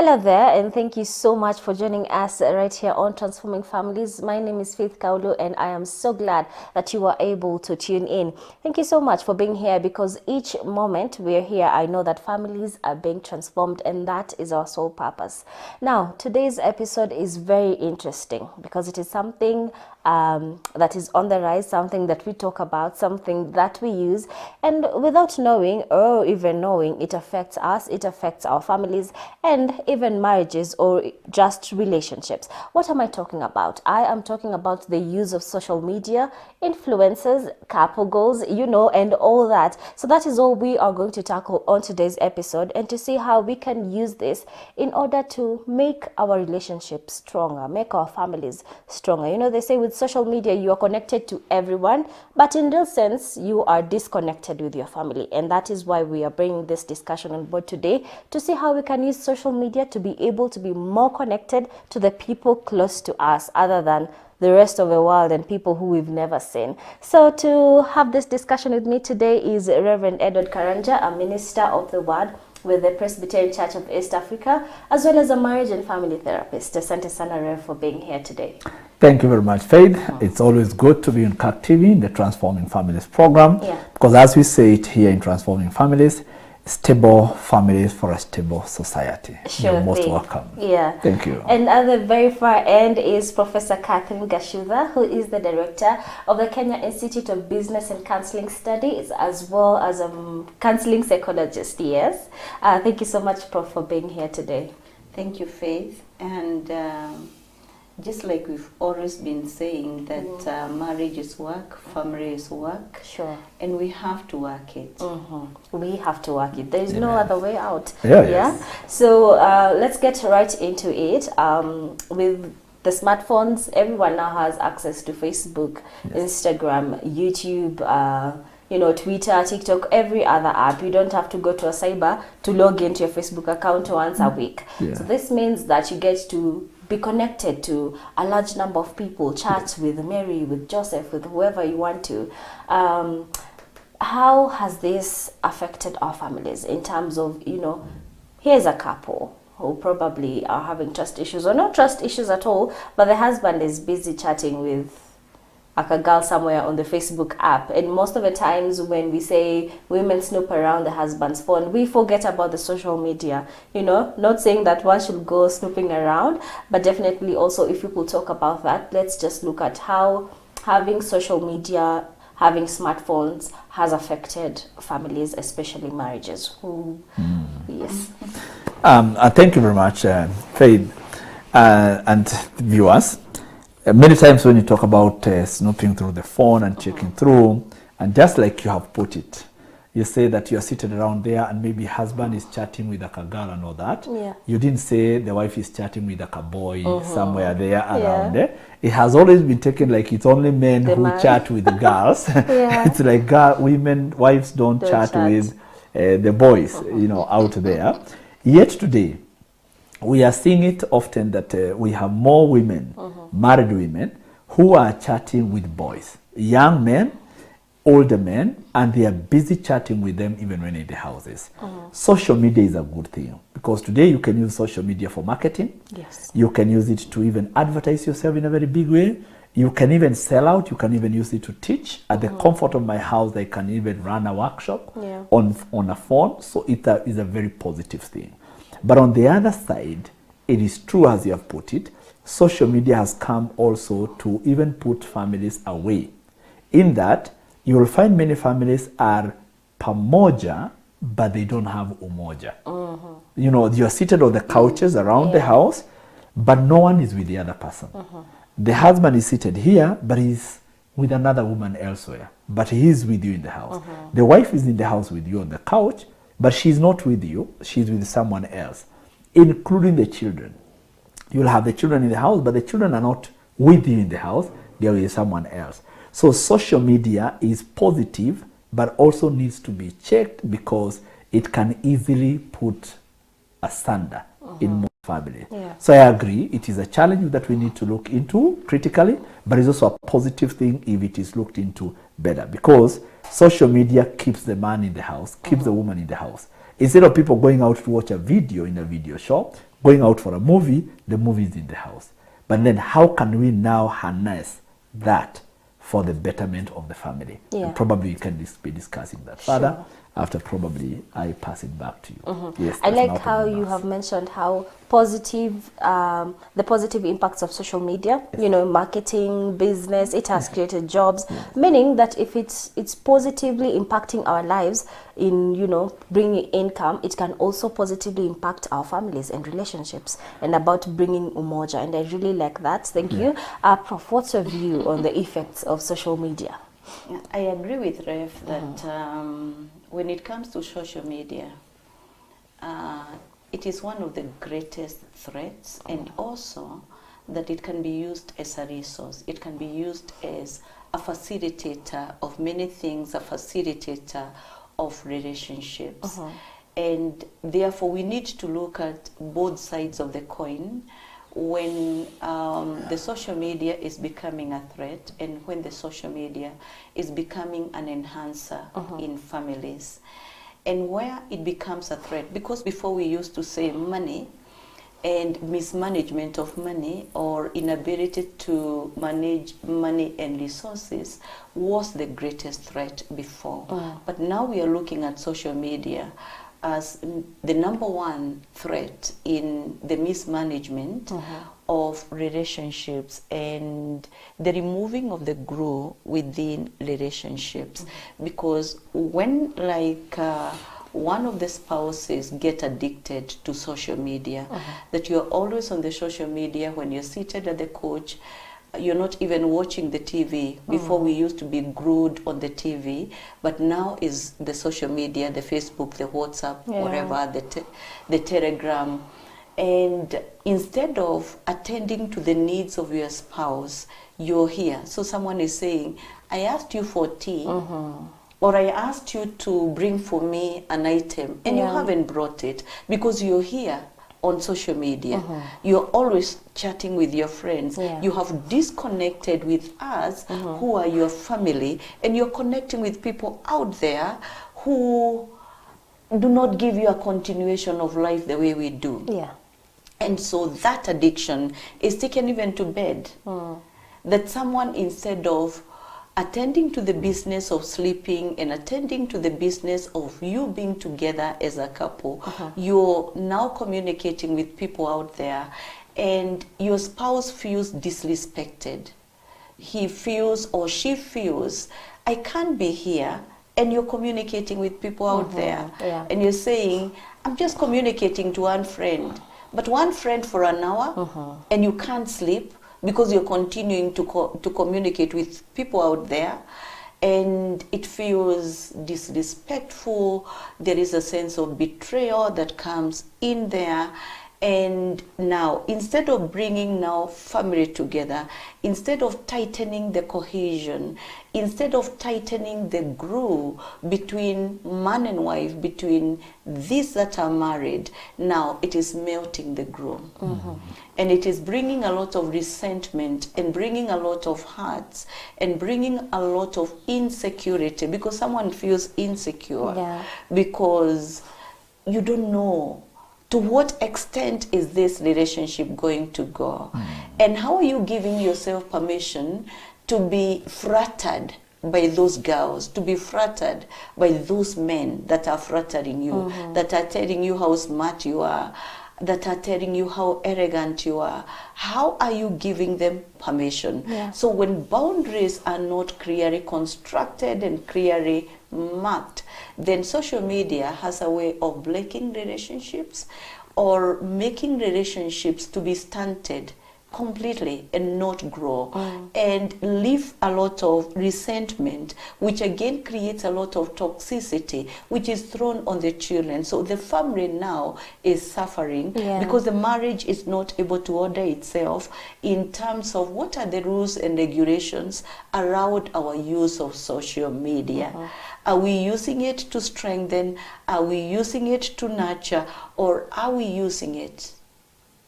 Hello there, and thank you so much for joining us right here on Transforming Families. My name is Faith Kaulu, and I am so glad that you are able to tune in. Thank you so much for being here, because each moment we're here, I know that families are being transformed, and that is our sole purpose. Now, today's episode is very interesting because it is something that is on the rise, something that we talk about, something that we use, and without knowing or even knowing, it affects us, it affects our families, and even marriages or just relationships. What am I talking about? I am talking about the use of social media, influencers, couple goals, and all that. So that is all we are going to tackle on today's episode, and to see how we can use this in order to make our relationships stronger, make our families stronger. They say with social media, you are connected to everyone, but in real sense, you are disconnected with your family. And that is why we are bringing this discussion on board today, to see how we can use social media to be able to be more connected to the people close to us, other than the rest of the world and people who we've never seen. So to have this discussion with me today is Reverend Edward Karanja, a minister of the word with the Presbyterian Church of East Africa, as well as a marriage and family therapist. Asante sana, Rev, for being here today. Thank you very much, Faith. It's always good to be on CAC TV in the Transforming Families program, because as we say it here in Transforming Families, stable families for a stable society. Sure. You're most welcome. Yeah. Thank you. And at the very far end is Professor Catherine Gashuva, who is the director of the Kenya Institute of Business and Counseling Studies, as well as a counseling psychologist. Yes. Thank you so much, Prof, for being here today. Thank you, Faith. And just like we've always been saying that marriage is work, family is work. Sure. And we have to work it. We have to work it. There is no other way out. Yes. So let's get right into it. With the smartphones, everyone now has access to Facebook, Instagram, YouTube, Twitter, TikTok, every other app. You don't have to go to a cyber to log into your Facebook account once a week. So this means that you get to be connected to a large number of people, chat with Mary, with Joseph, with whoever you want to. How has this affected our families in terms of, here's a couple who probably are having trust issues, or not trust issues at all, but the husband is busy chatting with a girl somewhere on the Facebook app. And most of the times when we say women snoop around the husband's phone, we forget about the social media. Not saying that one should go snooping around, but definitely also, if people talk about that, let's just look at how having social media, having smartphones has affected families, especially marriages. Yes. Thank you very much, Faith, and viewers. Many times when you talk about snooping through the phone and checking through, and just like you have put it, you say that you are seated around there and maybe husband is chatting with a girl and all that. You didn't say the wife is chatting with a boy somewhere there around there. It has always been taken like it's only men who chat with the girls. It's like wives don't chat with the boys, out there. Yet today, we are seeing it often that we have more women, married women, who are chatting with boys, young men, older men, and they are busy chatting with them even when in the houses. Social media is a good thing, because today you can use social media for marketing. You can use it to even advertise yourself in a very big way. You can even sell out. You can even use it to teach. At the comfort of my house, I can even run a workshop on a phone. So it is a very positive thing. But on the other side, it is true, as you have put it, social media has come also to even put families away. In that, you will find many families are pamoja, but they don't have umoja. You are seated on the couches around the house, but no one is with the other person. The husband is seated here, but he's with another woman elsewhere, but he is with you in the house. The wife is in the house with you on the couch, but she's not with you, she's with someone else, including the children. You'll have the children in the house, but the children are not with you in the house, they're with someone else. So social media is positive, but also needs to be checked, because it can easily put asunder in most families. So I agree, it is a challenge that we need to look into critically, but it's also a positive thing if it is looked into better, because social media keeps the man in the house, keeps the woman in the house. Instead of people going out to watch a video in a video shop, going out for a movie, the movie is in the house. But then how can we now harness that for the betterment of the family? Yeah. And probably we can be discussing that further after probably I pass it back to you. Yes, I that's like now how to you us. have mentioned how positive, the positive impacts of social media, you know, marketing, business, it has created jobs, meaning that if it's positively impacting our lives in, you know, bringing income, it can also positively impact our families and relationships and about bringing umoja. And I really like that. Thank you. Prof, what's your view on the effects of social media? Yeah, I agree with Ref that when it comes to social media, it is one of the greatest threats, and also that it can be used as a resource. It can be used as a facilitator of many things, a facilitator of relationships. And therefore we need to look at both sides of the coin when the social media is becoming a threat and when the social media is becoming an enhancer in families. And where it becomes a threat, because before we used to say money and mismanagement of money or inability to manage money and resources was the greatest threat before. But now we are looking at social media as the number one threat in the mismanagement of relationships and the removing of the glue within relationships. Because when one of the spouses get addicted to social media, that you're always on the social media when you're seated at the couch, you're not even watching the TV. Before we used to be glued on the TV, but now is the social media, the Facebook, the WhatsApp, whatever, the Telegram. And instead of attending to the needs of your spouse, you're here. So someone is saying, I asked you for tea, or I asked you to bring for me an item, and you haven't brought it because you're here on social media. You're always chatting with your friends. You have disconnected with us who are your family, and you're connecting with people out there who do not give you a continuation of life the way we do. And so that addiction is taken even to bed. That someone, instead of attending to the business of sleeping and attending to the business of you being together as a couple, you're now communicating with people out there, and your spouse feels disrespected. He feels or she feels, I can't be here, and you're communicating with people out there. And you're saying, I'm just communicating to one friend, but one friend for an hour, and you can't sleep because you're continuing to communicate with people out there, and it feels disrespectful. There is a sense of betrayal that comes in there. And now, instead of bringing now family together, instead of tightening the cohesion, instead of tightening the glue between man and wife, between these that are married, now it is melting the glue. And it is bringing a lot of resentment and bringing a lot of hurts and bringing a lot of insecurity, because someone feels insecure because you don't know to what extent is this relationship going to go? And how are you giving yourself permission to be flattered by those girls, to be flattered by those men that are flattering you, that are telling you how smart you are, that are telling you how arrogant you are? How are you giving them permission? So when boundaries are not clearly constructed and clearly marked, then social media has a way of breaking relationships or making relationships to be stunted completely and not grow, and leave a lot of resentment, which again creates a lot of toxicity, which is thrown on the children. So the family now is suffering because the marriage is not able to order itself in terms of what are the rules and regulations around our use of social media. Are we using it to strengthen? Are we using it to nurture? Or are we using it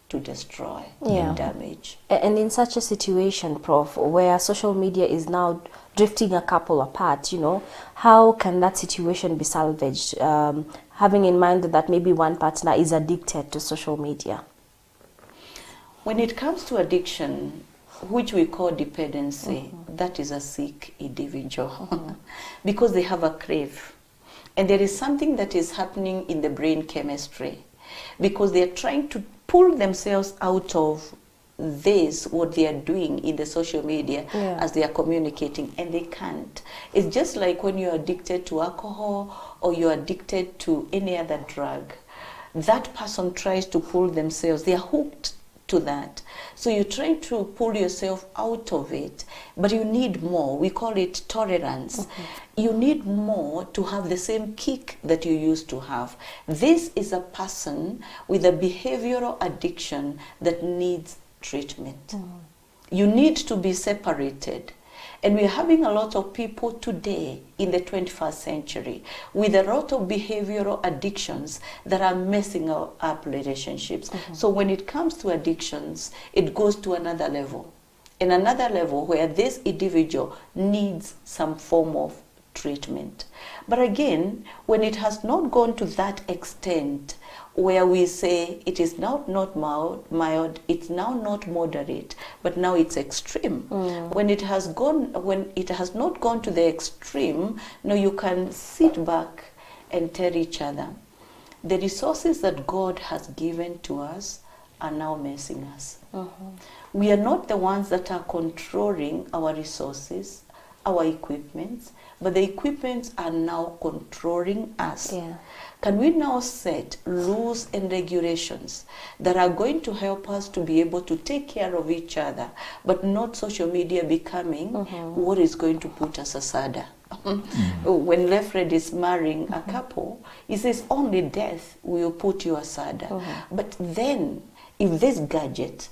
to destroy Yeah. and damage. And in such a situation, Prof, where social media is now drifting a couple apart, how can that situation be salvaged? Having in mind that maybe one partner is addicted to social media. When it comes to addiction, which we call dependency, that is a sick individual because they have a crave. And there is something that is happening in the brain chemistry because they are trying to pull themselves out of this, what they are doing in the social media as they are communicating, and they can't. It's just like when you're addicted to alcohol or you're addicted to any other drug. That person tries to pull themselves, they are hooked to that. So you're trying to pull yourself out of it, but you need more. We call it tolerance. You need more to have the same kick that you used to have. This is a person with a behavioral addiction that needs treatment. You need to be separated. And we're having a lot of people today in the 21st century with a lot of behavioral addictions that are messing up relationships. So when it comes to addictions, it goes to another level. And another level where this individual needs some form of treatment. But again, when it has not gone to that extent, where we say it is now not mild, it's now not moderate, but now it's extreme. When it has not gone to the extreme, now you can sit back and tell each other, the resources that God has given to us are now messing us. We are not the ones that are controlling our resources, our equipments, but the equipments are now controlling us. Yeah. Can we now set rules and regulations that are going to help us to be able to take care of each other, but not social media becoming what is going to put us asada? When Lefred is marrying a couple, he says only death will put you asada. But then, if this gadget,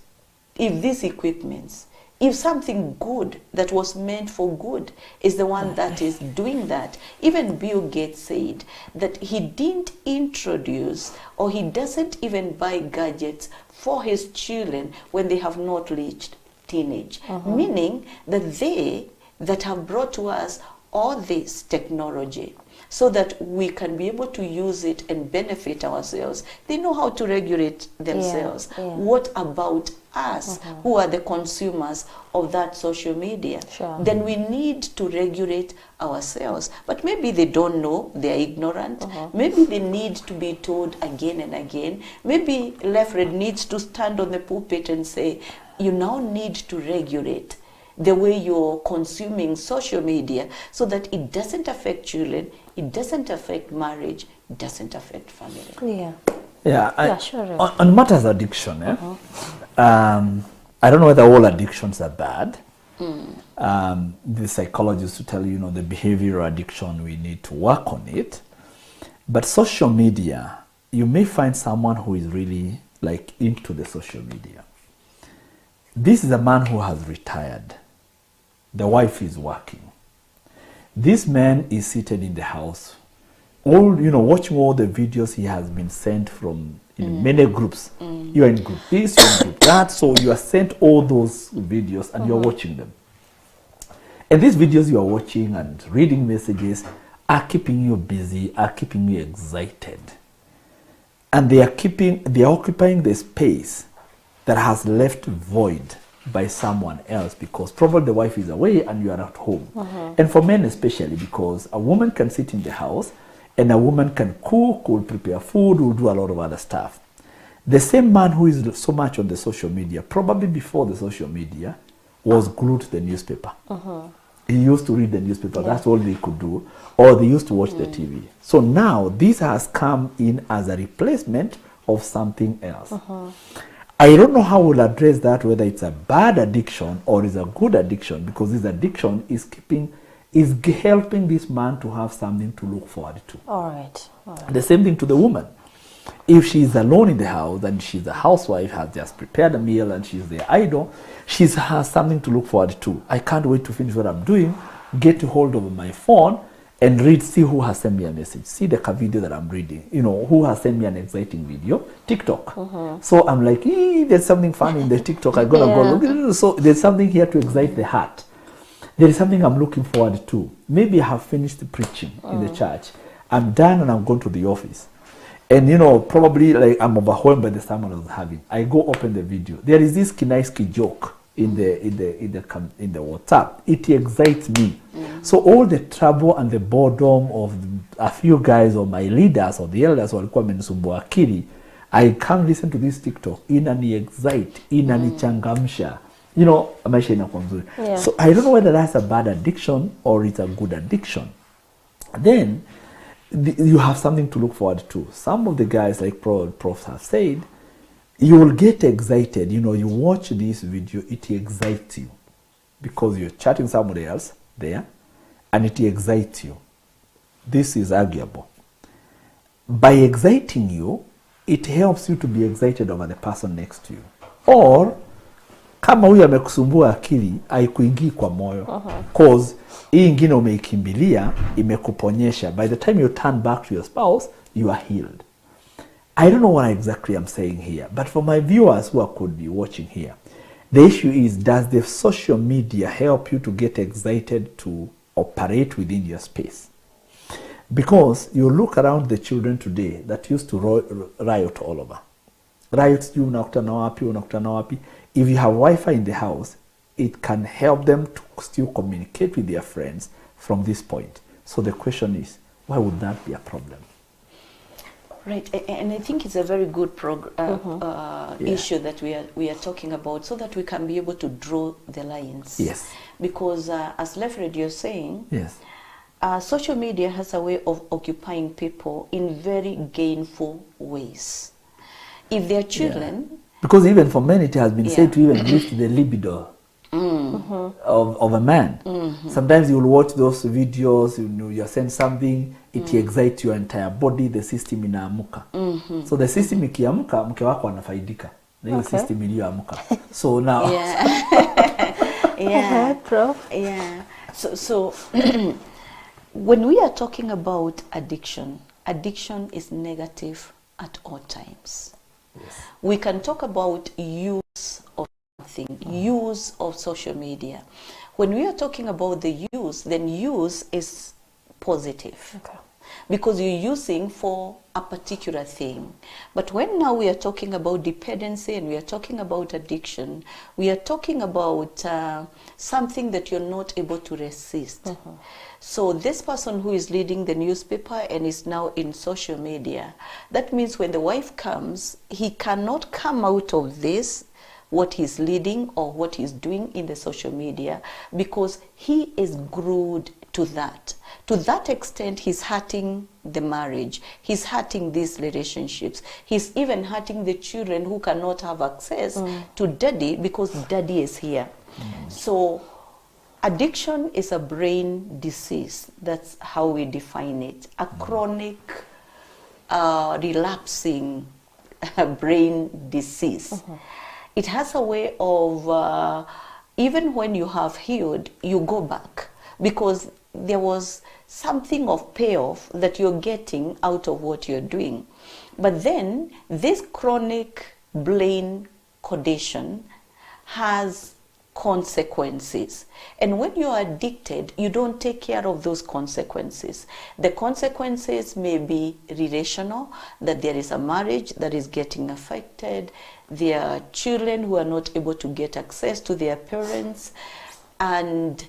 if these equipments, if something good that was meant for good is the one that is doing that, even Bill Gates said that he didn't introduce or he doesn't even buy gadgets for his children when they have not reached teenage. Meaning that they that have brought to us all this technology so that we can be able to use it and benefit ourselves. They know how to regulate themselves. What about us who are the consumers of that social media? Then we need to regulate ourselves. But maybe they don't know, they are ignorant. Maybe they need to be told again and again. Maybe Lefred needs to stand on the pulpit and say, you now need to regulate the way you're consuming social media so that it doesn't affect children, it doesn't affect marriage, it doesn't affect family. Sure. On matters of addiction, I don't know whether all addictions are bad. The psychologists will tell you, the behavioral addiction, we need to work on it. But social media, you may find someone who is really into the social media. This is a man who has retired. The wife is working. This man is seated in the house, watching all the videos he has been sent from many groups. You are in group this, you are in group that, so you are sent all those videos and you are watching them. And these videos you are watching and reading messages are keeping you busy, are keeping you excited. And they are occupying the space that has left void by someone else, because probably the wife is away and you are at home. And for men especially, because a woman can sit in the house and a woman can cook, will prepare food, will do a lot of other stuff. The same man who is so much on the social media, probably before the social media, was glued to the newspaper. He used to read the newspaper, that's all they could do, or they used to watch the TV. So now this has come in as a replacement of something else. I don't know how we'll address that, whether it's a bad addiction or is a good addiction, because this addiction is helping this man to have something to look forward to. All right. The same thing to the woman. If she's alone in the house and she's a housewife, has just prepared a meal and she's the idol, she has something to look forward to. I can't wait to finish what I'm doing, get a hold of my phone and read, see who has sent me a message, see the video that I'm reading, you know, who has sent me an exciting video, TikTok. So I'm like, there's something fun in the TikTok, I gotta go look. So there's something here to excite the heart. There is something I'm looking forward to. Maybe I have finished preaching in the church. I'm done and I'm going to the office. And you know, probably like I'm overwhelmed by the sermon I was having. I go open the video. There is this nice joke in the WhatsApp. It excites me. So all the trouble and the boredom of a few guys or my leaders or the elders walikuwa wamenisumbua akili, I can listen to this TikTok, inani excite, inani changamsha. You know, maisha inakuwa nzuri. So I don't know whether that's a bad addiction or it's a good addiction. Then you have something to look forward to. Some of the guys, like profs have said, you will get excited. You know, you watch this video, it excites you because you're chatting somebody else there and it excites you. This is arguable. By exciting you, it helps you to be excited over the person next to you. Or kama huyu amekusumbua akili, haikuingii kwa moyo. Cause hii ingine umeikimbilia, imekuponyesha. By the time you turn back to your spouse, you are healed. I don't know what exactly I'm saying here, but for my viewers who could be watching here, the issue is, does the social media help you to get excited to operate within your space? Because you look around the children today that used to riot all over. Riots, you unakutana wapi. If you have Wi-Fi in the house, it can help them to still communicate with their friends from this point. So the question is, why would that be a problem? Right, and I think it's a very good issue that we are talking about, so that we can be able to draw the lines. Yes. Because as Lefred, you're saying, yes, social media has a way of occupying people in very gainful ways. If they're children... Because even for men, it has been said to even lift the libido of a man. Sometimes you will watch those videos, you send something, it excites your entire body, the system inaamuka. So the system ikiamuka, mke wako anafaidika. Na hiyo system iliyoamuka. So now... So when we are talking about addiction, addiction is negative at all times. Yes. We can talk about use of something, use of social media. When we are talking about the use, then use is positive. Okay. Because you're using for a particular thing. But when now we are talking about dependency and we are talking about addiction, we are talking about something that you're not able to resist. So this person who is reading the newspaper and is now in social media, that means when the wife comes, he cannot come out of this, what he's leading or what he's doing in the social media, because he is glued to that. To that extent, he's hurting the marriage. He's hurting these relationships. He's even hurting the children who cannot have access to daddy because daddy is here. So addiction is a brain disease. That's how we define it. A chronic, relapsing brain disease. It has a way of, even when you have healed, you go back. Because there was something of payoff that you're getting out of what you're doing. But then this chronic brain condition has consequences. And when you're addicted, you don't take care of those consequences. The consequences may be relational, that there is a marriage that is getting affected, there are children who are not able to get access to their parents, and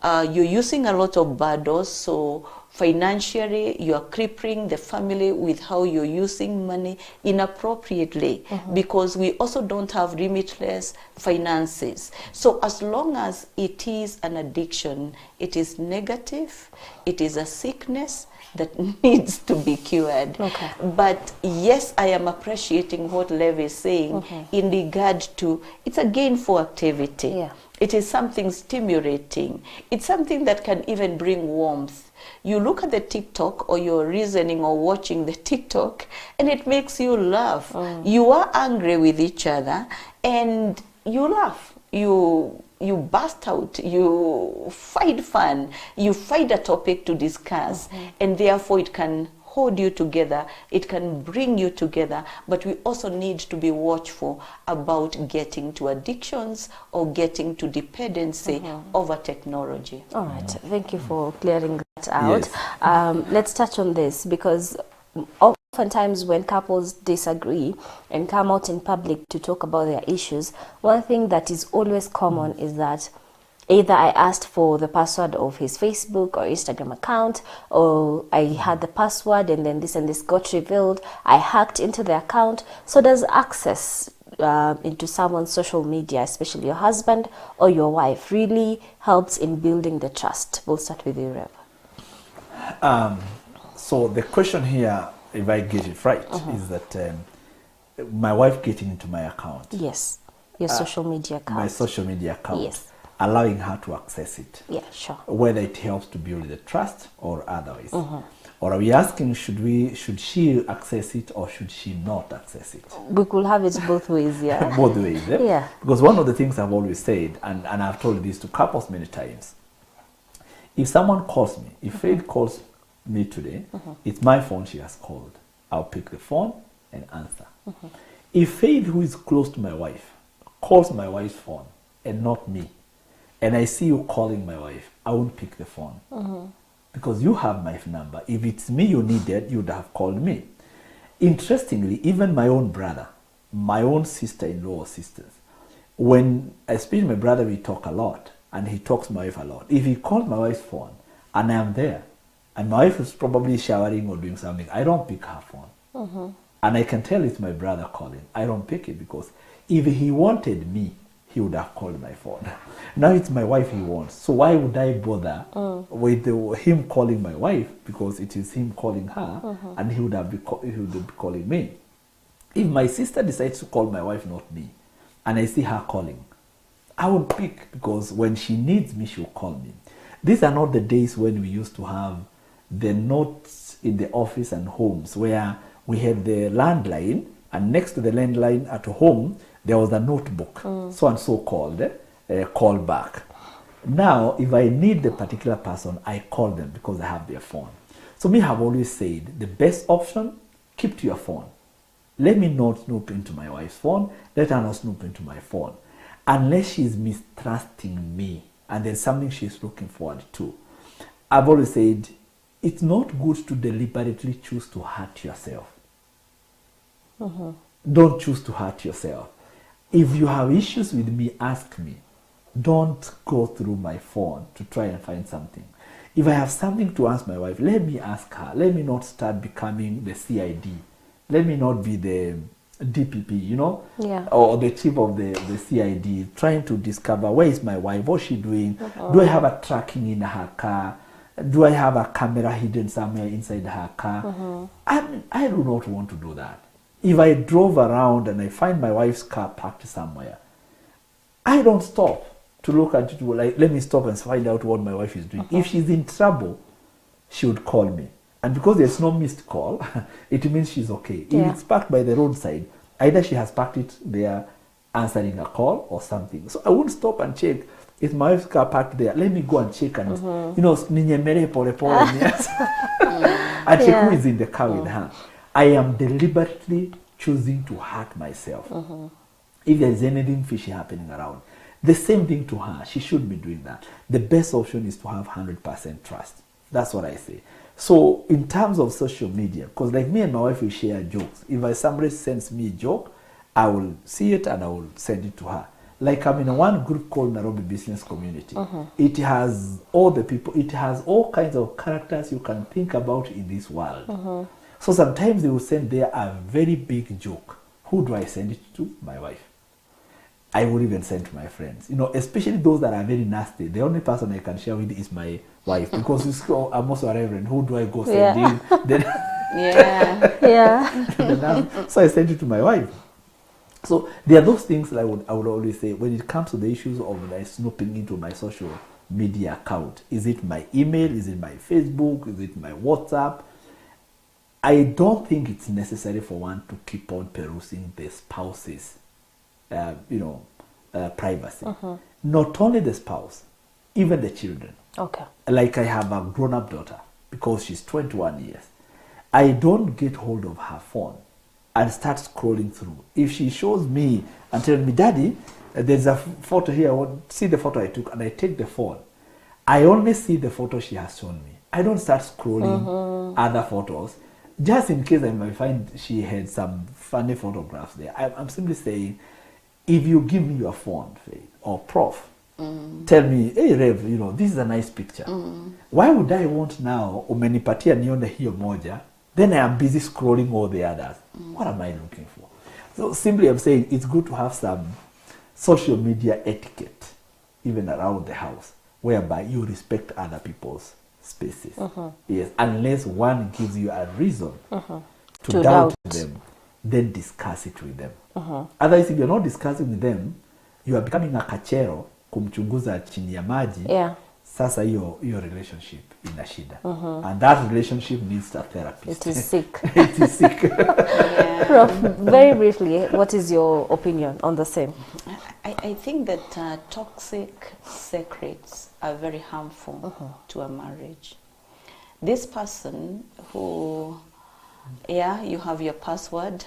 you're using a lot of burdens, so financially you are crippling the family with how you're using money inappropriately, because we also don't have limitless finances. So as long as it is an addiction, it is negative, it is a sickness that needs to be cured. But yes, I am appreciating what Lev is saying in regard to, it's a gainful activity. It is something stimulating. It's something that can even bring warmth. You look at the TikTok, or you're reasoning or watching the TikTok, and it makes you laugh. You are angry with each other and you laugh. You you burst out, you find fun, you find a topic to discuss, and therefore it can hold you together, it can bring you together, but we also need to be watchful about getting to addictions or getting to dependency over technology. All right, thank you for clearing that out. Yes. Let's touch on this, because oftentimes when couples disagree and come out in public to talk about their issues, one thing that is always common is that either I asked for the password of his Facebook or Instagram account, or I had the password and then this and this got revealed, I hacked into the account. So does access into someone's social media, especially your husband or your wife, really helps in building the trust? We'll start with you, Rev. So the question here, if I get it right, is that my wife getting into my account. Yes, your social media account. My social media account. Yes. Allowing her to access it. Yeah, sure. Whether it helps to build the trust or otherwise. Or are we asking, should she access it or should she not access it? We could have it both ways, yeah. Both ways. Eh? Yeah. Because one of the things I've always said, and I've told this to couples many times, if someone calls me, if Faith calls me today, it's my phone she has called. I'll pick the phone and answer. If Faith, who is close to my wife, calls my wife's phone and not me, and I see you calling my wife, I won't pick the phone. Because you have my number. If it's me you needed, you'd have called me. Interestingly, even my own brother, my own sister-in-law or sisters, when, especially my brother, we talk a lot, and he talks to my wife a lot. If he called my wife's phone, and I'm there, and my wife is probably showering or doing something, I don't pick her phone. And I can tell it's my brother calling. I don't pick it because if he wanted me, he would have called my phone. Now it's my wife he wants. So why would I bother with him calling my wife? Because it is him calling her, and he would be calling me. If my sister decides to call my wife, not me, and I see her calling, I won't pick, because when she needs me, she'll call me. These are not the days when we used to have the notes in the office and homes where we had the landline, and next to the landline at home, there was a notebook, so and so called, call back. Now, if I need the particular person, I call them because I have their phone. So me have always said, the best option, keep to your phone. Let me not snoop into my wife's phone, let her not snoop into my phone. Unless she's mistrusting me and there's something she's looking forward to. I've always said, it's not good to deliberately choose to hurt yourself. Don't choose to hurt yourself. If you have issues with me, ask me. Don't go through my phone to try and find something. If I have something to ask my wife, let me ask her. Let me not start becoming the CID. Let me not be the DPP, you know, or the chief of the CID, trying to discover, where is my wife, what's she doing, do I have a tracking in her car, do I have a camera hidden somewhere inside her car? I do not want to do that. If I drove around and I find my wife's car parked somewhere, I don't stop to look at it, like, let me stop and find out what my wife is doing. If she's in trouble, she would call me. And because there's no missed call, it means she's okay. If it's parked by the roadside, either she has parked it there answering a call or something. So I won't stop and check. If my wife's car parked there, let me go and check and, you know, ninyemere pole pole, and check who is in the car with her. I am deliberately choosing to hurt myself. If there is anything fishy happening around, the same thing to her. She should be doing that. The best option is to have 100% trust. That's what I say. So in terms of social media, because like me and my wife, we share jokes. If somebody sends me a joke, I will see it and I will send it to her. Like I'm in one group called Nairobi Business Community. It has all the people, it has all kinds of characters you can think about in this world. So sometimes they will send there a very big joke. Who do I send it to? My wife. I would even send to my friends. You know, especially those that are very nasty. The only person I can share with is my wife, because I'm also a reverend. Who do I go send in? Then so I send it to my wife. So there are those things that I would always say when it comes to the issues of like snooping into my social media account. Is it my email? Is it my Facebook? Is it my WhatsApp? I don't think it's necessary for one to keep on perusing the spouse's, privacy. Not only the spouse, even the children. Okay. Like I have a grown-up daughter because she's 21 years. I don't get hold of her phone and start scrolling through. If she shows me and tells me, Daddy, there's a photo here, I want to see the photo I took, and I take the phone, I only see the photo she has shown me. I don't start scrolling other photos, just in case I might find she had some funny photographs there. I'm simply saying, if you give me your phone, Faith, or Prof, tell me, hey Rev, you know, this is a nice picture. Why would I want now, umenipatia nione hiyo moja, then I am busy scrolling all the others? What am I looking for? So simply I'm saying it's good to have some social media etiquette, even around the house, whereby you respect other people's spaces. Yes, unless one gives you a reason to doubt them, then discuss it with them. Otherwise, if you're not discussing with them, you are becoming a kachero, kumchunguza chini ya maji. Yeah. Sasa your relationship ina shida. And that relationship needs a therapist. It is sick. It is sick. Prof, very briefly, what is your opinion on the same? I think that toxic secrets are very harmful to a marriage. This person who, you have your password,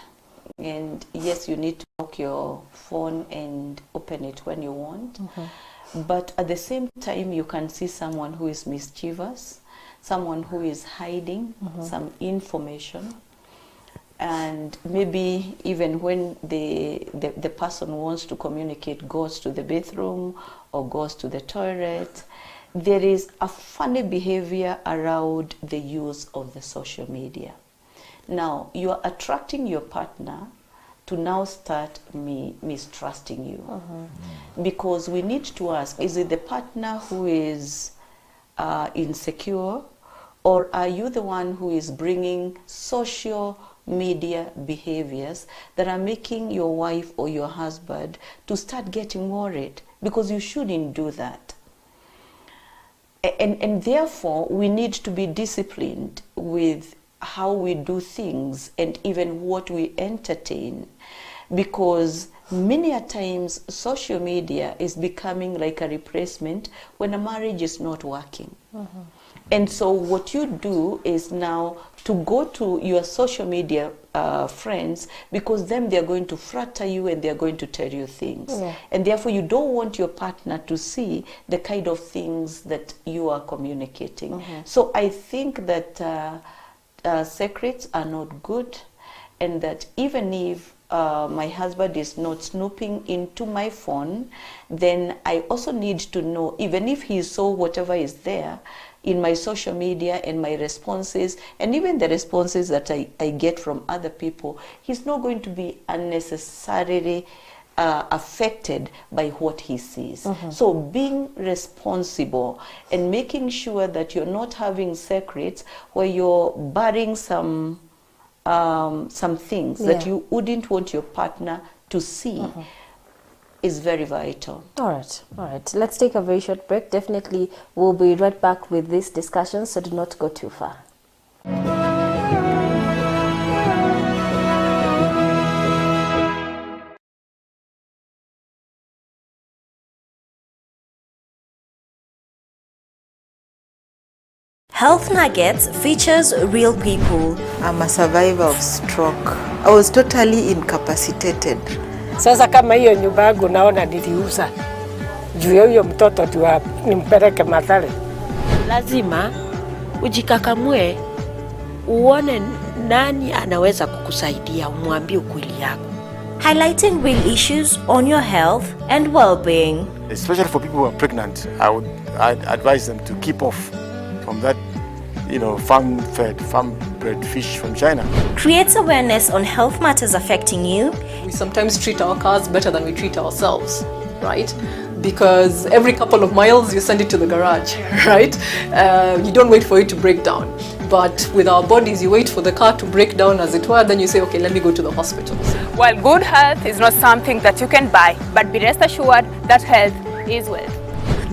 and yes, you need to lock your phone and open it when you want. But at the same time, you can see someone who is mischievous, someone who is hiding some information. And maybe even when the person wants to communicate, goes to the bathroom or goes to the toilet, there is a funny behavior around the use of the social media. Now, you are attracting your partner to now start mistrusting you. Because we need to ask, is it the partner who is insecure, or are you the one who is bringing social media behaviors that are making your wife or your husband to start getting worried? Because you shouldn't do that. And therefore, we need to be disciplined with how we do things and even what we entertain, because many a times social media is becoming like a replacement when a marriage is not working. And so what you do is now to go to your social media friends, because then they're going to flatter you and they're going to tell you things. And therefore you don't want your partner to see the kind of things that you are communicating. So I think that secrets are not good, and that even if my husband is not snooping into my phone, then I also need to know, even if he saw whatever is there in my social media and my responses, and even the responses that I get from other people, he's not going to be unnecessarily affected by what he sees. So being responsible and making sure that you're not having secrets where you're burying some things that you wouldn't want your partner to see is very vital. All right. Let's take a very short break. Definitely we'll be right back with this discussion, so do not go too far. Health Nuggets features real people. I'm a survivor of stroke. I was totally incapacitated. Sasa kama hiyo nyumba yangu naona niliuza juu ya huyo mtoto tu nimpeleke Mathare. Lazima ujikakamue, uone nani anaweza kukusaidia, umwambie ukweli yako. Highlighting real issues on your health and well-being. Especially for people who are pregnant, I'd advise them to keep off from that, farm-bred fish from China. Creates awareness on health matters affecting you. We sometimes treat our cars better than we treat ourselves, right? Because every couple of miles you send it to the garage, right? You don't wait for it to break down. But with our bodies, you wait for the car to break down, as it were, then you say, okay, let me go to the hospital. While good health is not something that you can buy, but be rest assured that health is wealth.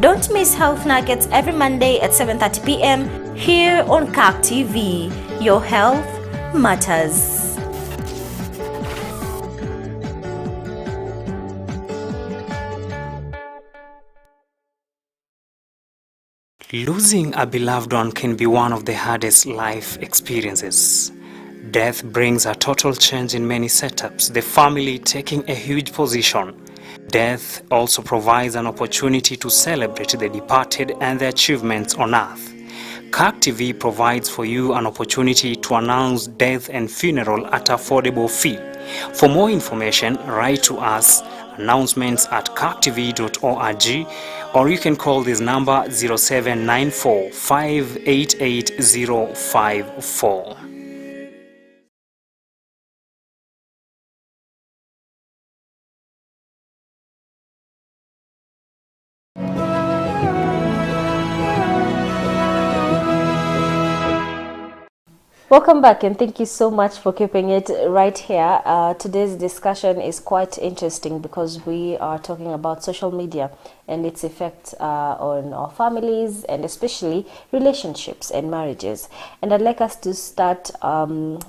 Don't miss Health Nuggets every Monday at 7:30 p.m. here on CAC TV. Your health matters. Losing a beloved one can be one of the hardest life experiences. Death brings a total change in many setups, the family taking a huge position. Death also provides an opportunity to celebrate the departed and their achievements on earth. CAC TV provides for you an opportunity to announce death and funeral at affordable fee. For more information, write to us, announcements@cactv.org, or you can call this number 0794 588 054. Welcome back, and thank you so much for keeping it right here. Today's discussion is quite interesting because we are talking about social media and its effect on our families and especially relationships and marriages. And I'd like us to start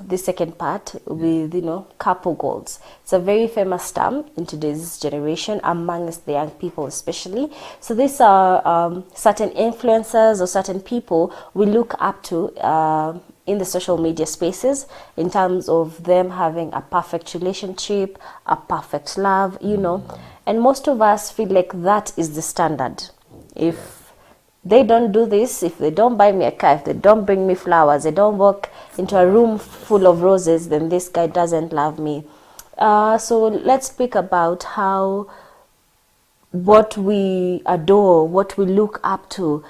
this second part with, couple goals. It's a very famous term in today's generation amongst the young people especially. So these are certain influencers or certain people we look up to in the social media spaces in terms of them having a perfect relationship, a perfect love, and most of us feel like that is the standard. If they don't do this, if they don't buy me a car, if they don't bring me flowers, they don't walk into a room full of roses, then this guy doesn't love me. So let's speak about how what we adore, what we look up to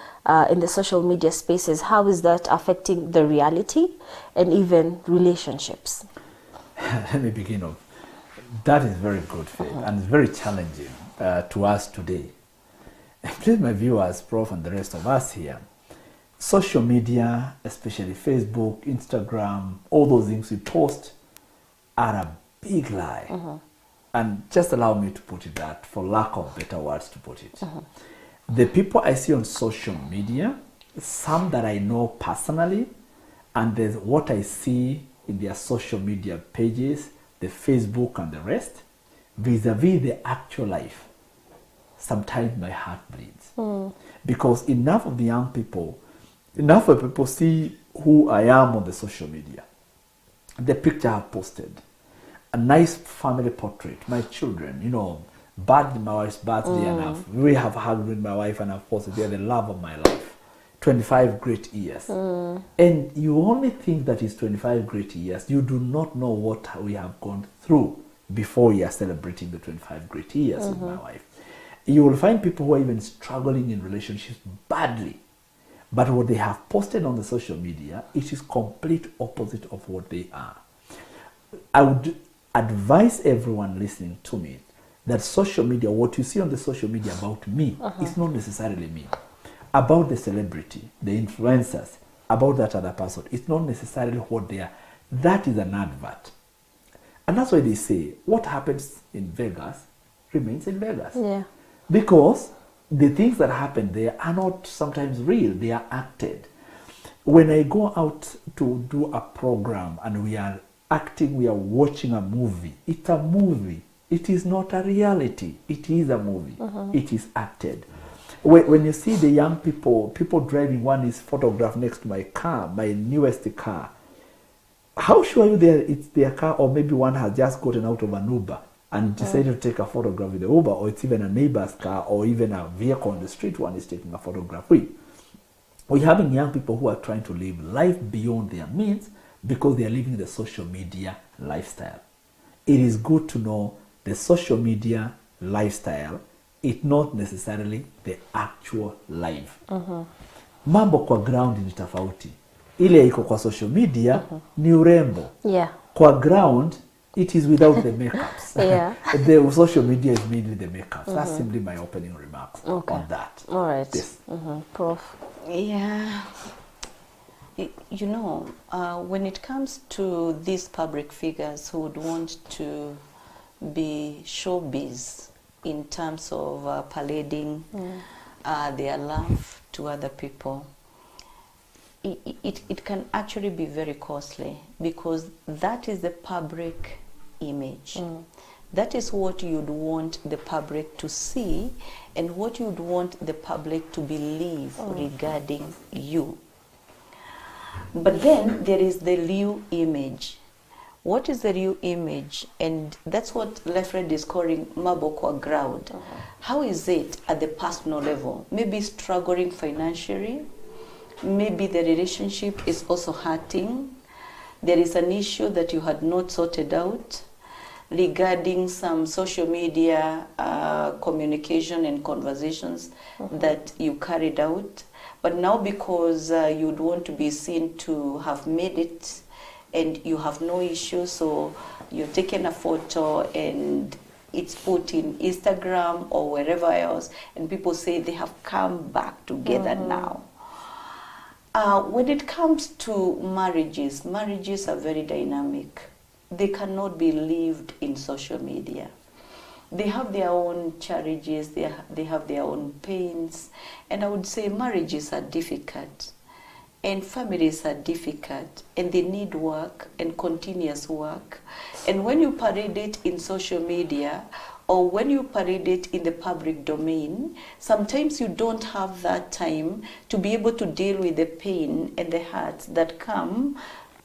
in the social media spaces, how is that affecting the reality and even relationships? Let me begin off. That is very good, Faith, and it's very challenging to us today. And please, my viewers, Prof, and the rest of us here, social media, especially Facebook, Instagram, all those things we post are a big lie. And just allow me to put it that, for lack of better words to put it. The people I see on social media, some that I know personally, and there's what I see in their social media pages, the Facebook and the rest, vis-a-vis the actual life, sometimes my heart bleeds. Because enough of people see who I am on the social media. The picture I've posted, a nice family portrait, my children, my wife's birthday enough. We have hugged with my wife and of course they're the love of my life. 25 great years. And you only think that is 25 great years. You do not know what we have gone through before we are celebrating the 25 great years with my wife. You will find people who are even struggling in relationships badly. But what they have posted on the social media, it is complete opposite of what they are. I would advise everyone listening to me that social media, what you see on the social media about me is not necessarily me. About the celebrity, the influencers, about that other person, it's not necessarily what they are. That is an advert. And that's why they say what happens in Vegas remains in Vegas. Yeah. Because the things that happen there are not sometimes real, they are acted. When I go out to do a program and we are acting, we are watching a movie, it's a movie. It is not a reality. It is a movie. It is acted. When you see the young people driving, one is photographed next to my car, my newest car. How sure are you it's their car, or maybe one has just gotten out of an Uber and decided to take a photograph with the Uber, or it's even a neighbor's car, or even a vehicle on the street one is taking a photograph with. We're having young people who are trying to live life beyond their means because they are living the social media lifestyle. It is good to know the social media lifestyle is not necessarily the actual life. Mambo kwa ground ni tofauti. Ile iko kwa social media ni urembo. Kwa ground, it is without the makeups. The social media is mainly the makeups. That's simply my opening remarks on that. All right. Yes. Prof. Yeah. When it comes to these public figures who would want to be showbiz in terms of parading their love to other people, it can actually be very costly because that is the public image. That is what you'd want the public to see and what you'd want the public to believe regarding you. But then there is the real image. What is the real image? And that's what Lefred is calling Mabokwa ground. How is it at the personal level? Maybe struggling financially. Maybe the relationship is also hurting. There is an issue that you had not sorted out regarding some social media communication and conversations that you carried out. But now because you'd want to be seen to have made it and you have no issue, so you've taken a photo and it's put in Instagram or wherever else, and people say they have come back together now. When it comes to marriages, marriages are very dynamic. They cannot be lived in social media. They have their own challenges, they have their own pains, and I would say marriages are difficult, and families are difficult, and they need work and continuous work. And when you parade it in social media, or when you parade it in the public domain, sometimes you don't have that time to be able to deal with the pain and the hurts that come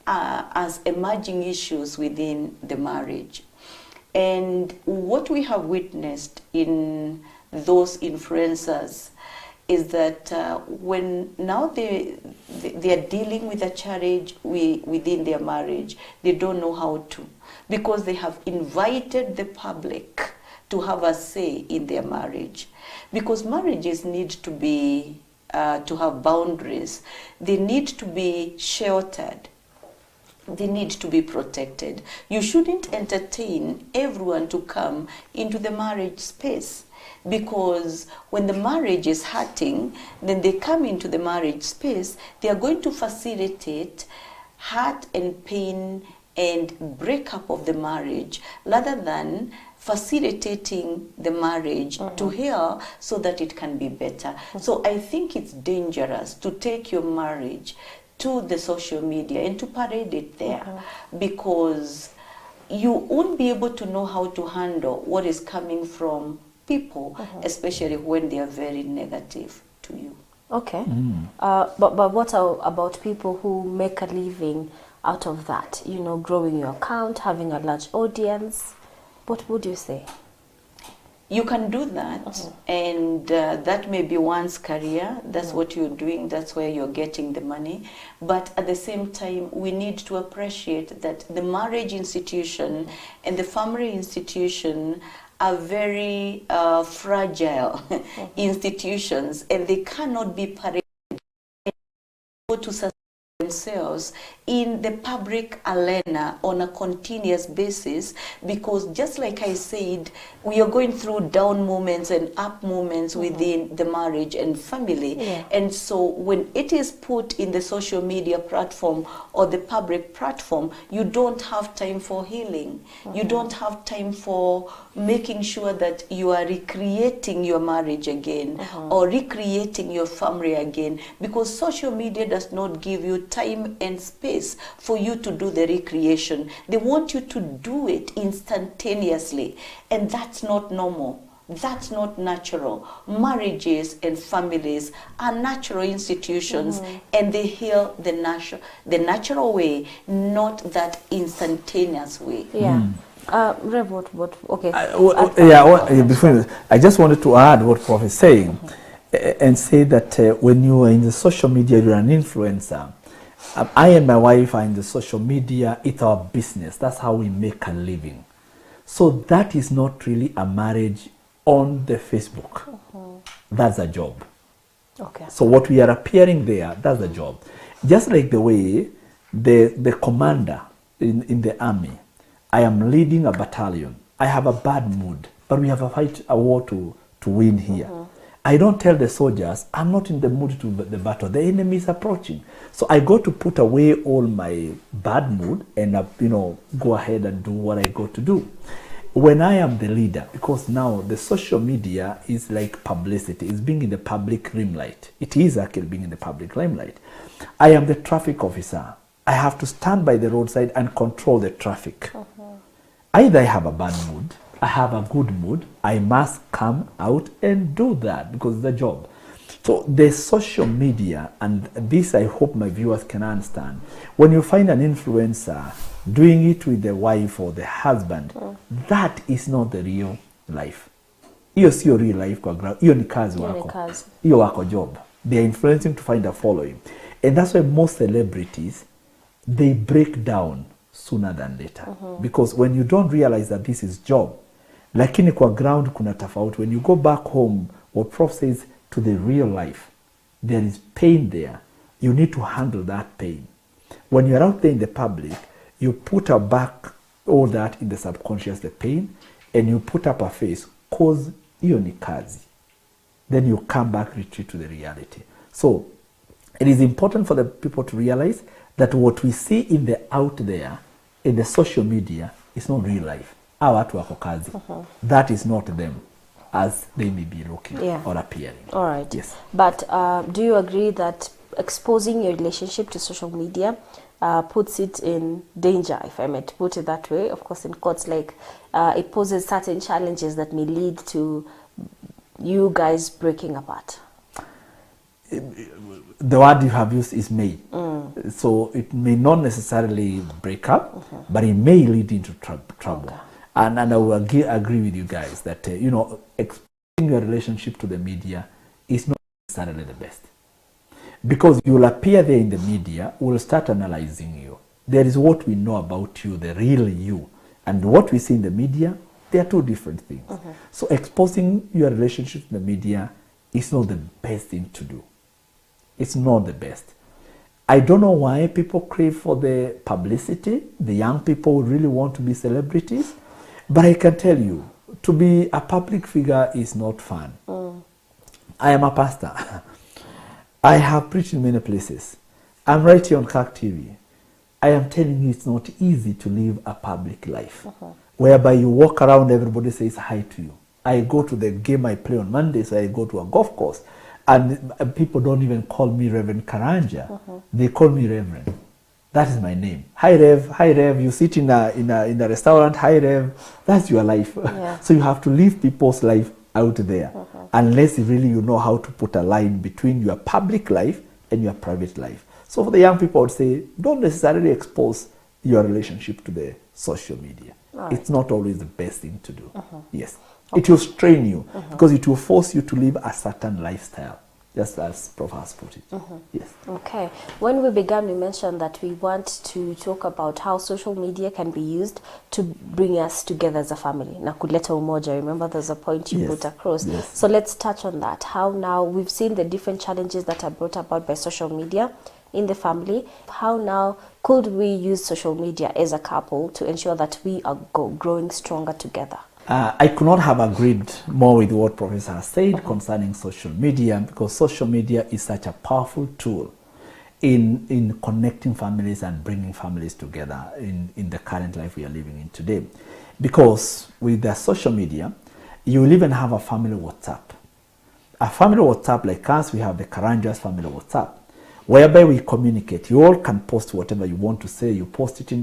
as emerging issues within the marriage. And what we have witnessed in those influencers is that when now they are dealing with a challenge within their marriage, they don't know how to, because they have invited the public to have a say in their marriage. Because marriages need to be, to have boundaries. They need to be sheltered. They need to be protected. You shouldn't entertain everyone to come into the marriage space, because when the marriage is hurting, then they come into the marriage space, they are going to facilitate hurt and pain and breakup of the marriage, rather than facilitating the marriage to heal so that it can be better. So I think it's dangerous to take your marriage to the social media and to parade it there, because you won't be able to know how to handle what is coming from people, especially when they are very negative to you. Okay. But what about people who make a living out of that? You know, growing your account, having a large audience. What would you say? You can do that, and that may be one's career. That's what you're doing. That's where you're getting the money. But at the same time, we need to appreciate that the marriage institution and the family institution are very fragile institutions, and they cannot be paraded to sustain themselves in the public arena on a continuous basis, because just like I said, we are going through down moments and up moments within the marriage and family. And so when it is put in the social media platform or the public platform, you don't have time for healing. You don't have time for making sure that you are recreating your marriage again or recreating your family again, because social media does not give you time and space for you to do the recreation. They want you to do it instantaneously, and that's not normal. That's not natural. Marriages and families are natural institutions, and they heal the natural way, not that instantaneous way. Rev, okay. Before I just wanted to add what Prof is saying, and say that when you are in the social media, you're an influencer. I and my wife are in the social media. It's our business. That's how we make a living. So that is not really a marriage on the Facebook. That's a job. Okay. So what we are appearing there, that's a job. Just like the way the commander in the army, I am leading a battalion. I have a bad mood, but we have a war to win here. I don't tell the soldiers, I'm not in the mood to the battle. The enemy is approaching. So I got to put away all my bad mood and go ahead and do what I got to do. When I am the leader, because now the social media is like publicity, it's being in the public limelight. It is actually being in the public limelight. I am the traffic officer. I have to stand by the roadside and control the traffic. Either I have a bad mood, I have a good mood, I must come out and do that because it's a job. So the social media, and this I hope my viewers can understand, when you find an influencer doing it with the wife or the husband, that is not the real life. Hiyo sio real life kwa ground. Hiyo ni kazi wako. Hiyo wako job. They are influencing to find a following. And that's why most celebrities, they break down sooner than later. Because when you don't realize that this is job, lakini kwa ground kuna tofauti. When you go back home, what Prof says, to the real life, there is pain there. You need to handle that pain. When you're out there in the public, you put back all that in the subconscious, the pain, and you put up a face, cause hiyo ni kazi. Then you come back, retreat to the reality. So it is important for the people to realize that what we see in the out there, in the social media, is not real life. Hawa watu wako kazi. That is not them, as they may be looking or appearing. All right. Yes. But do you agree that exposing your relationship to social media puts it in danger, if I may put it that way? Of course, in courts, like it poses certain challenges that may lead to you guys breaking apart. The word you have used is may. So it may not necessarily break up, but it may lead into trouble. And I will agree with you guys that, exposing your relationship to the media is not necessarily the best. Because you will appear there in the media, we will start analyzing you. There is what we know about you, the real you. And what we see in the media, they are two different things. So exposing your relationship to the media is not the best thing to do. It's not the best. I don't know why people crave for the publicity. The young people really want to be celebrities. But I can tell you, to be a public figure is not fun. I am a pastor. I have preached in many places. I'm right here on CAC TV. I am telling you, it's not easy to live a public life, whereby you walk around, everybody says hi to you. I go to the game I play on Mondays, I go to a golf course, and people don't even call me Reverend Karanja. They call me Reverend. That is my name. Hi Rev. You sit in a restaurant. Hi Rev. That's your life. So you have to live people's life out there, unless really you know how to put a line between your public life and your private life. So for the young people, I would say, don't necessarily expose your relationship to the social media. It's not always the best thing to do. Yes. It will strain you because it will force you to live a certain lifestyle, just as Prof has put it. Yes. Okay. When we began, we mentioned that we want to talk about how social media can be used to bring us together as a family. Na kuleta umoja. Remember, there's a point you put across. So let's touch on that. How now we've seen the different challenges that are brought about by social media in the family. How now could we use social media as a couple to ensure that we are growing stronger together? I could not have agreed more with what Professor has said concerning social media, because social media is such a powerful tool in connecting families and bringing families together in the current life we are living in today. Because with the social media, you will even have a family WhatsApp. A family WhatsApp like us, we have the Karanjas family WhatsApp, whereby we communicate. You all can post whatever you want to say. You post it in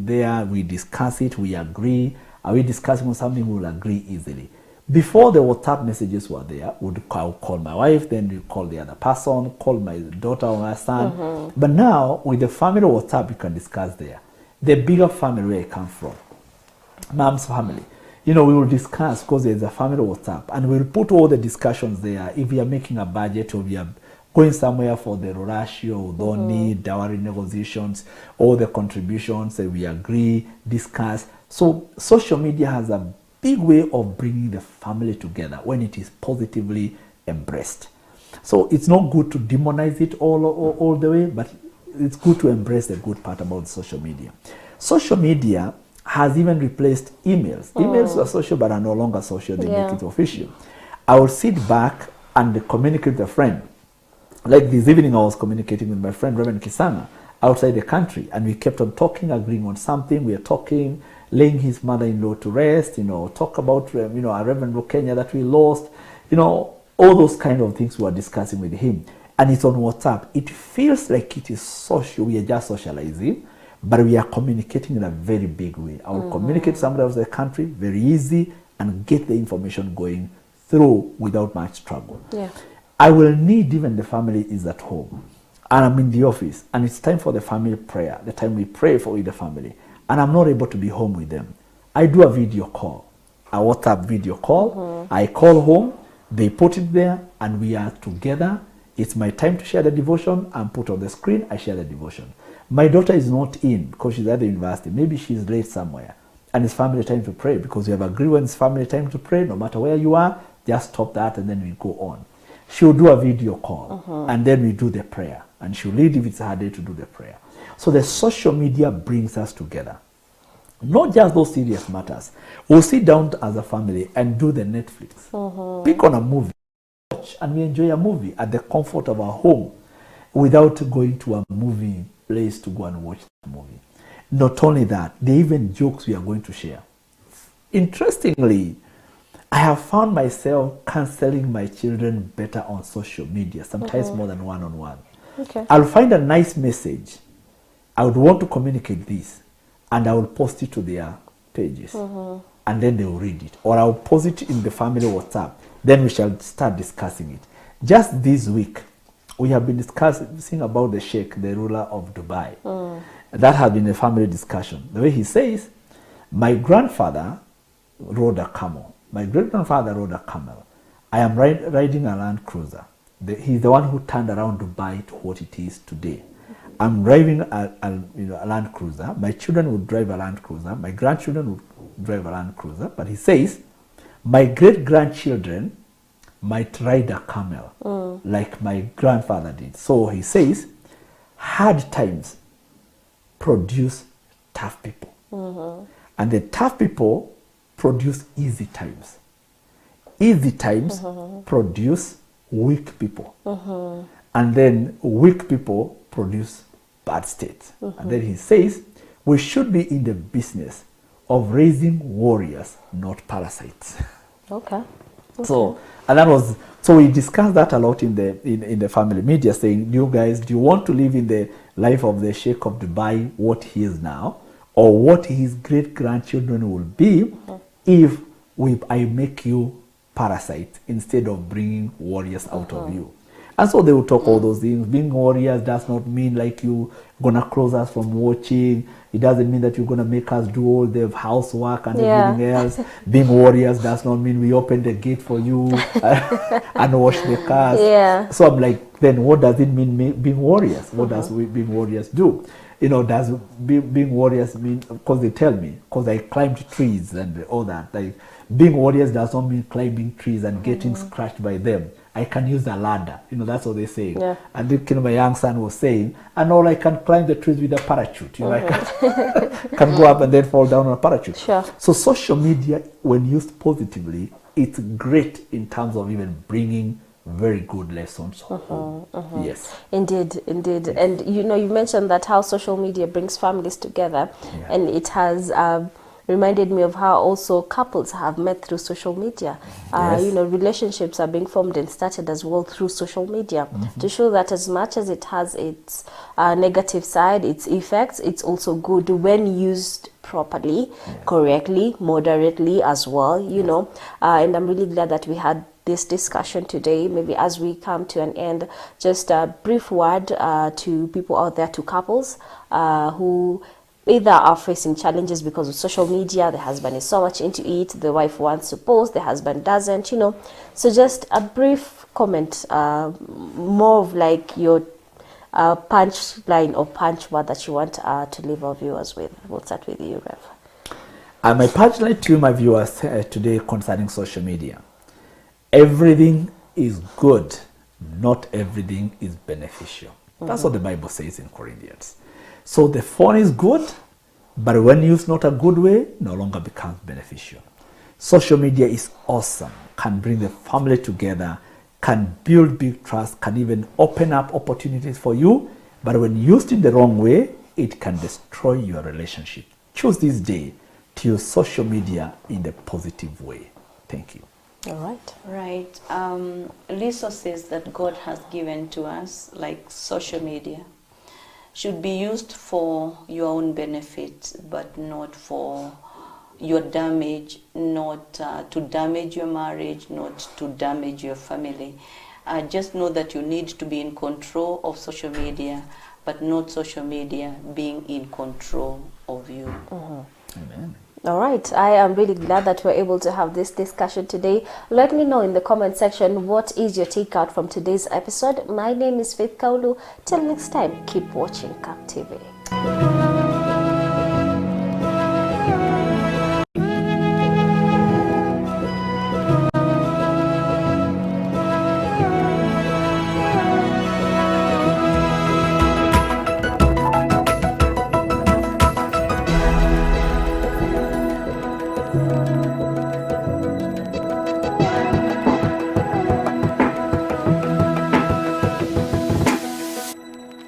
there, we discuss it, we agree. Are we discussing on something? We will agree easily. Before the WhatsApp messages were there, I would call my wife, then you call the other person, call my daughter or my son. But now, with the family WhatsApp, you can discuss there. The bigger family where I come from, mom's family, we will discuss because there's a family WhatsApp, and we'll put all the discussions there. If we are making a budget or we are going somewhere for the Rorashio, Udoni, dowry negotiations, all the contributions, we agree, discuss. So social media has a big way of bringing the family together when it is positively embraced. So it's not good to demonize it all the way, but it's good to embrace the good part about social media. Social media has even replaced emails. Emails were social but are no longer social. They make it official. I will sit back and communicate with a friend. Like this evening, I was communicating with my friend Reverend Kisanga outside the country, and we kept on talking, agreeing on something. We are talking, laying his mother-in-law to rest, talk about, a Reverend Rukenya that we lost, all those kind of things we are discussing with him. And it's on WhatsApp. It feels like it is social. We are just socializing, but we are communicating in a very big way. I will communicate to somebody else in the country, very easy, and get the information going through without much struggle. Yeah. I will need, even the family is at home and I'm in the office and it's time for the family prayer, the time we pray for the family, and I'm not able to be home with them. I do a video call, a WhatsApp video call. I call home, they put it there, and we are together. It's my time to share the devotion and put on the screen, I share the devotion. My daughter is not in because she's at the university. Maybe she's late somewhere and it's family time to pray, because we have agreed when it's family time to pray, no matter where you are, just stop that and then we go on. She'll do a video call and then we do the prayer, and she'll lead if it's her day to do the prayer. So the social media brings us together. Not just those serious matters. We'll sit down as a family and do the Netflix. Pick on a movie, watch, and we enjoy a movie at the comfort of our home without going to a movie place to go and watch the movie. Not only that, there are even jokes we are going to share. Interestingly, I have found myself counseling my children better on social media, sometimes more than one-on-one. Okay. I'll find a nice message. I would want to communicate this, and I will post it to their pages, and then they will read it. Or I'll post it in the family WhatsApp. Then we shall start discussing it. Just this week, we have been discussing about the Sheikh, the ruler of Dubai. That has been a family discussion. The way he says, my grandfather rode a camel. My great-grandfather rode a camel. I am riding a Land Cruiser. He's the one who turned around Dubai to what it is today. I'm driving a Land Cruiser. My children would drive a Land Cruiser. My grandchildren would drive a Land Cruiser. But he says, my great-grandchildren might ride a camel like my grandfather did. So he says, hard times produce tough people. And the tough people produce easy times. Easy times produce weak people. And then weak people produce bad states. And then he says, we should be in the business of raising warriors, not parasites. Okay. So, and that was, so we discussed that a lot in the family media, saying, you guys, do you want to live in the life of the Sheikh of Dubai, what he is now, or what his great-grandchildren will be if I make you parasites instead of bringing warriors out of you? And so they will talk all those things. Being warriors does not mean like you gonna close us from watching. It doesn't mean that you're gonna make us do all the housework and everything else. Being warriors does not mean we open the gate for you and wash the cars. So I'm like, then what does it mean being warriors? What does being warriors do? You know, does being warriors mean, because they tell me, because I climbed trees and all that, like being warriors does not mean climbing trees and getting scratched by them. I can use a ladder, you know, that's what they say. And then my young son was saying, and all I can climb the trees with a parachute, you know, I can go up and then fall down on a parachute. So social media, when used positively, it's great in terms of even bringing very good lessons home. Yes, indeed. And you know, you mentioned that how social media brings families together, and it has reminded me of how also couples have met through social media. You know, relationships are being formed and started as well through social media, to show that as much as it has its negative side, its effects, it's also good when used properly, correctly, moderately as well, you know. And I'm really glad that we had this discussion today. Maybe as we come to an end, just a brief word to people out there, to couples who either are facing challenges because of social media. The husband is so much into it, the wife wants to post, the husband doesn't, you know. So just a brief comment, more of like your punch line or punch word that you want to leave our viewers with. We'll start with you, Rev. My punch line to my viewers today concerning social media: everything is good, not everything is beneficial. That's what the Bible says in Corinthians. So the phone is good, but when used not a good way, no longer becomes beneficial. Social media is awesome, can bring the family together, can build big trust, can even open up opportunities for you, but when used in the wrong way, it can destroy your relationship. Choose this day to use social media in the positive way. Thank you. All right. Resources that God has given to us, like social media, should be used for your own benefit, but not for your damage, not to damage your marriage, not to damage your family. Just know that you need to be in control of social media, but not social media being in control of you. Amen. All right, I am really glad that we're able to have this discussion today. Let me know in the comment section what is your takeout from today's episode. My name is Faith Kaulu. Till next time, keep watching CAC TV.